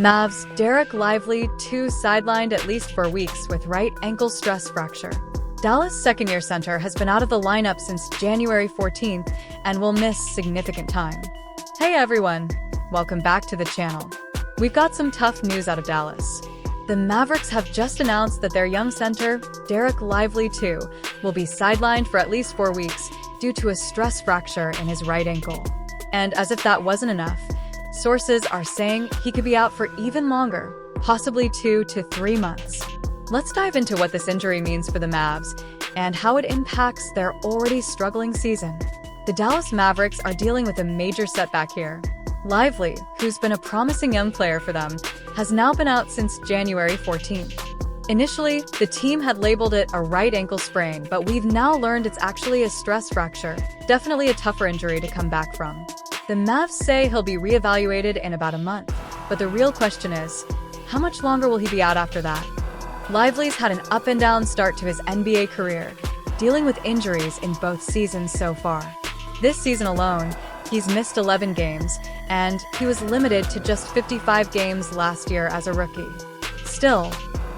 Mavs Dereck Lively II sidelined at least for weeks with right ankle stress fracture. Dallas' second-year center has been out of the lineup since January 14th and will miss significant time. Hey everyone, welcome back to the channel. We've got some tough news out of Dallas. The Mavericks have just announced that their young center, Dereck Lively II, will be sidelined for at least 4 weeks due to a stress fracture in his right ankle. And as if that wasn't enough, sources are saying he could be out for even longer, possibly 2 to 3 months. Let's dive into what this injury means for the Mavs and how it impacts their already struggling season. The Dallas Mavericks are dealing with a major setback here. Lively, who's been a promising young player for them, has now been out since January 14th. Initially, the team had labeled it a right ankle sprain, but we've now learned it's actually a stress fracture, definitely a tougher injury to come back from. The Mavs say he'll be reevaluated in about a month, but the real question is, how much longer will he be out after that? Lively's had an up-and-down start to his NBA career, dealing with injuries in both seasons so far. This season alone, he's missed 11 games, and he was limited to just 55 games last year as a rookie. Still,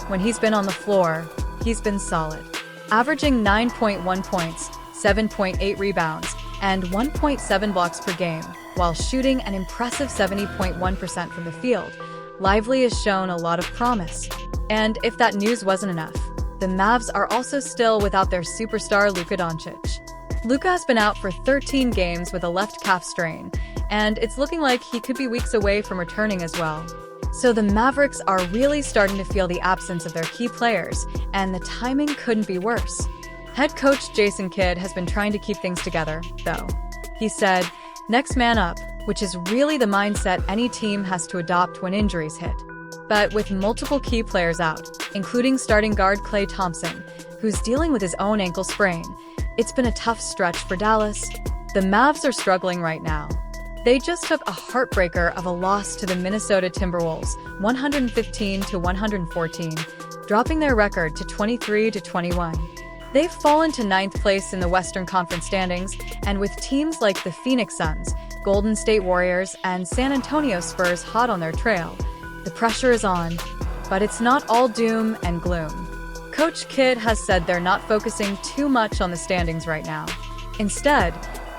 when he's been on the floor, he's been solid, averaging 9.1 points, 7.8 rebounds, and 1.7 blocks per game, while shooting an impressive 70.1% from the field. Lively has shown a lot of promise. And if that news wasn't enough, the Mavs are also still without their superstar Luka Doncic. Luka has been out for 13 games with a left calf strain, and it's looking like he could be weeks away from returning as well. So the Mavericks are really starting to feel the absence of their key players, and the timing couldn't be worse. Head coach Jason Kidd has been trying to keep things together, though. He said, "Next man up," which is really the mindset any team has to adopt when injuries hit. But with multiple key players out, including starting guard Klay Thompson, who's dealing with his own ankle sprain, it's been a tough stretch for Dallas. The Mavs are struggling right now. They just took a heartbreaker of a loss to the Minnesota Timberwolves, 115-114, dropping their record to 23-21. They've fallen to 9th place in the Western Conference standings, and with teams like the Phoenix Suns, Golden State Warriors, and San Antonio Spurs hot on their trail, the pressure is on, but it's not all doom and gloom. Coach Kidd has said they're not focusing too much on the standings right now. Instead,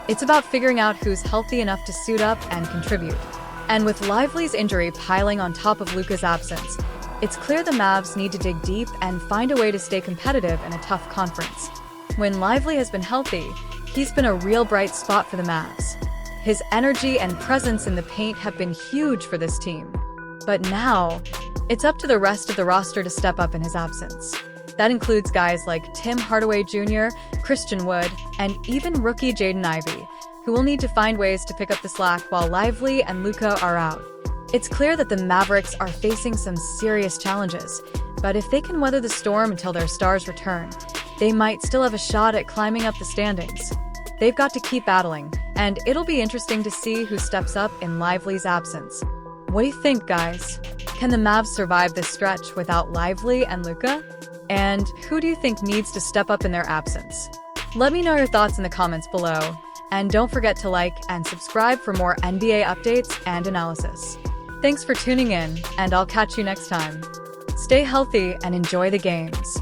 it's about figuring out who's healthy enough to suit up and contribute. And with Lively's injury piling on top of Luka's absence, it's clear the Mavs need to dig deep and find a way to stay competitive in a tough conference. When Lively has been healthy, he's been a real bright spot for the Mavs. His energy and presence in the paint have been huge for this team. But now, it's up to the rest of the roster to step up in his absence. That includes guys like Tim Hardaway Jr., Christian Wood, and even rookie Jaden Ivey, who will need to find ways to pick up the slack while Lively and Luka are out. It's clear that the Mavericks are facing some serious challenges, but if they can weather the storm until their stars return, they might still have a shot at climbing up the standings. They've got to keep battling, and it'll be interesting to see who steps up in Lively's absence. What do you think, guys? Can the Mavs survive this stretch without Lively and Luka? And who do you think needs to step up in their absence? Let me know your thoughts in the comments below, and don't forget to like and subscribe for more NBA updates and analysis. Thanks for tuning in, and I'll catch you next time. Stay healthy and enjoy the games.